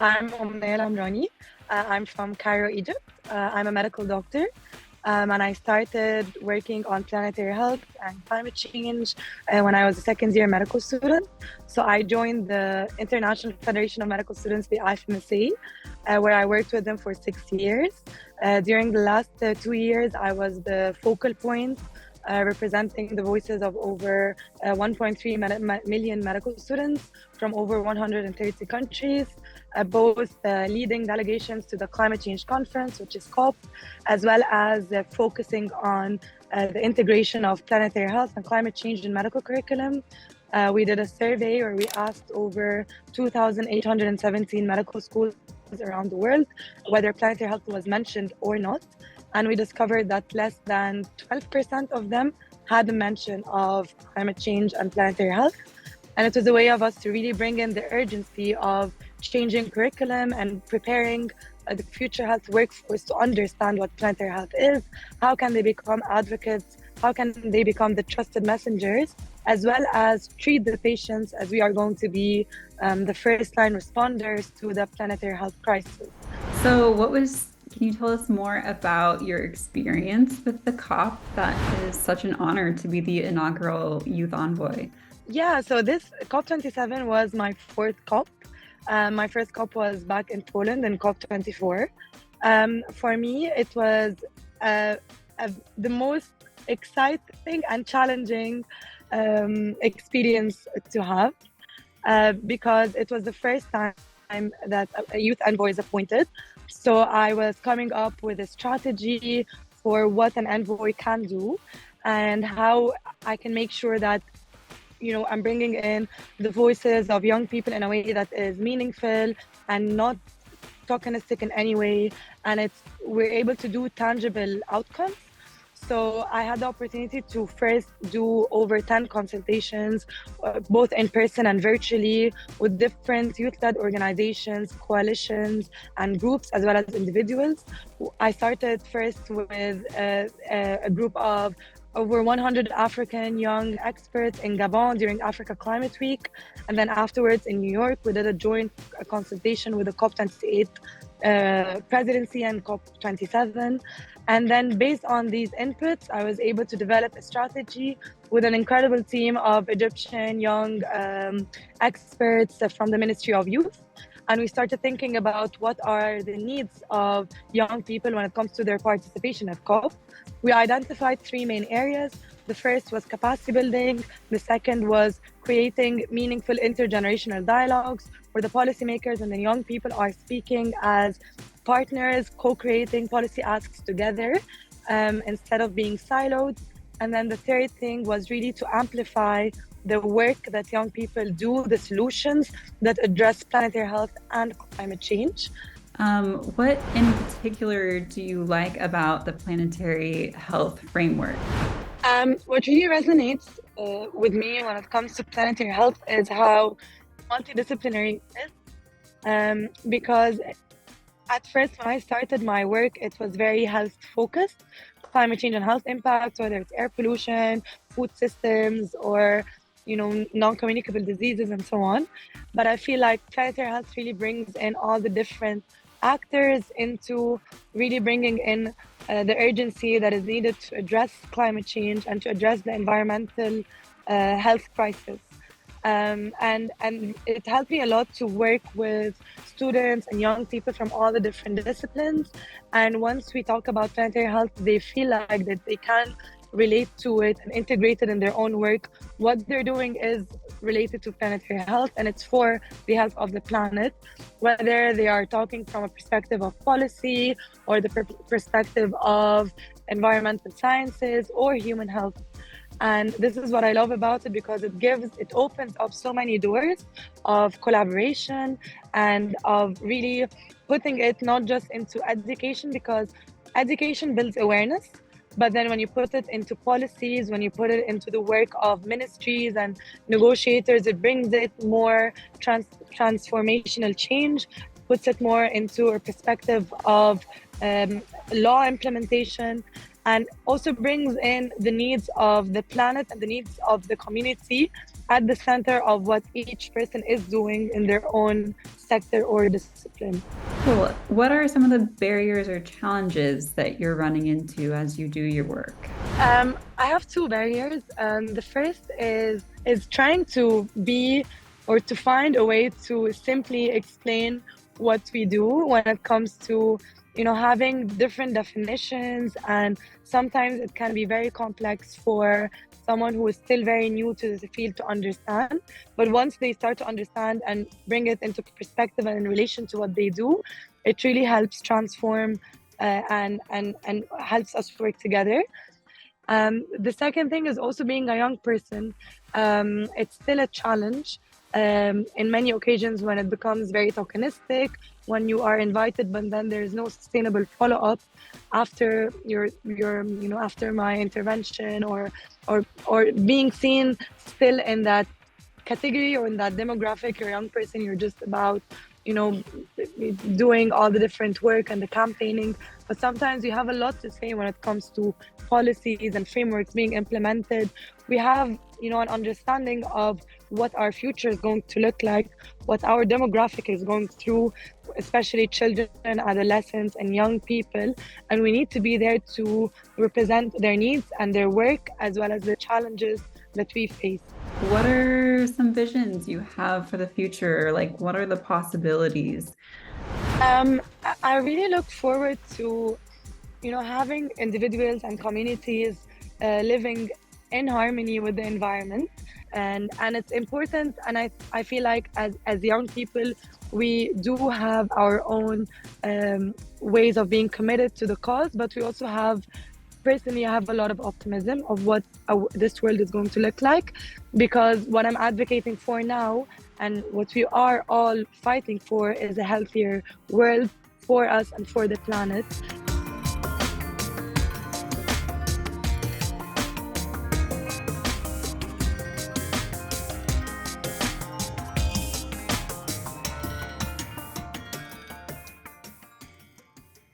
I'm Omnia El Omrani. I'm from Cairo, Egypt. I'm a medical doctor, and I started working on planetary health and climate change when I was a second year medical student. So I joined the International Federation of Medical Students, the IFMSA, where I worked with them for 6 years. During the last 2 years, I was the focal point representing the voices of over 1.3 million medical students from over 130 countries, both leading delegations to the Climate Change Conference, which is COP, as well as focusing on the integration of planetary health and climate change in medical curriculum. We did a survey where we asked over 2,817 medical schools around the world whether planetary health was mentioned or not. And we discovered that less than 12% of them had a mention of climate change and planetary health. And it was a way of us to really bring in the urgency of changing curriculum and preparing the future health workforce to understand what planetary health is, how can they become advocates, how can they become the trusted messengers, as well as treat the patients as we are going to be the first line responders to the planetary health crisis. Can you tell us more about your experience with the COP? That is such an honor to be the inaugural Youth Envoy. Yeah, so this COP27 was my fourth COP. My first COP was back in Poland in COP24. For me, it was uh, the most exciting and challenging experience to have because it was the first time that a youth envoy is appointed. So I was coming up with a strategy for what an envoy can do and how I can make sure that I'm bringing in the voices of young people in a way that is meaningful and not tokenistic in any way. And we're able to do tangible outcomes. So I had the opportunity to first do over 10 consultations, both in person and virtually, with different youth-led organizations, coalitions, and groups, as well as individuals. I started first with a group of over 100 African young experts in Gabon during Africa Climate Week. And then afterwards in New York, we did a joint consultation with the COP28 presidency and COP27. And then based on these inputs, I was able to develop a strategy with an incredible team of Egyptian young experts from the Ministry of Youth. And we started thinking about what are the needs of young people when it comes to their participation at COP. We identified three main areas. The first was capacity building. The second was creating meaningful intergenerational dialogues where the policymakers and the young people are speaking as partners, co-creating policy asks together instead of being siloed. And then the third thing was really to amplify the work that young people do, the solutions that address planetary health and climate change. What in particular do you like about the planetary health framework? What really resonates with me when it comes to planetary health is how multidisciplinary it is. Because at first, when I started my work, it was very health focused, climate change and health impacts, whether it's air pollution, food systems, or non-communicable diseases and so on. But I feel like planetary health really brings in all the different actors into really bringing in the urgency that is needed to address climate change and to address the environmental health crisis. And it helped me a lot to work with students and young people from all the different disciplines. And once we talk about planetary health, they feel like that they can relate to it and integrate it in their own work. What they're doing is related to planetary health, and it's for the health of the planet, whether they are talking from a perspective of policy or the perspective of environmental sciences or human health. And this is what I love about it because it opens up so many doors of collaboration and of really putting it not just into education, because education builds awareness. But then when you put it into policies, when you put it into the work of ministries and negotiators, it brings it more transformational change, puts it more into a perspective of law implementation, and also brings in the needs of the planet and the needs of the community at the center of what each person is doing in their own sector or discipline. Cool. What are some of the barriers or challenges that you're running into as you do your work? I have two barriers. The first is trying to be or to find a way to simply explain what we do when it comes to, having different definitions, and sometimes it can be very complex for someone who is still very new to the field to understand. But once they start to understand and bring it into perspective and in relation to what they do, it really helps transform and helps us work together. The second thing is also being a young person. It's still a challenge in many occasions when it becomes very tokenistic, when you are invited, but then there is no sustainable follow-up after after my intervention, or being seen still in that category or in that demographic. You're a young person, you're just about, you know, doing all the different work and the campaigning. But sometimes you have a lot to say when it comes to policies and frameworks being implemented. We have, an understanding of what our future is going to look like, what our demographic is going through, especially children, adolescents, and young people. And we need to be there to represent their needs and their work, as well as the challenges that we face. What are some visions you have for the future? Like, what are the possibilities? I really look forward to, having individuals and communities living in harmony with the environment, and it's important. And I feel like as young people, we do have our own ways of being committed to the cause, but we also have, personally, I have a lot of optimism of what this world is going to look like, because what I'm advocating for now and what we are all fighting for is a healthier world for us and for the planet.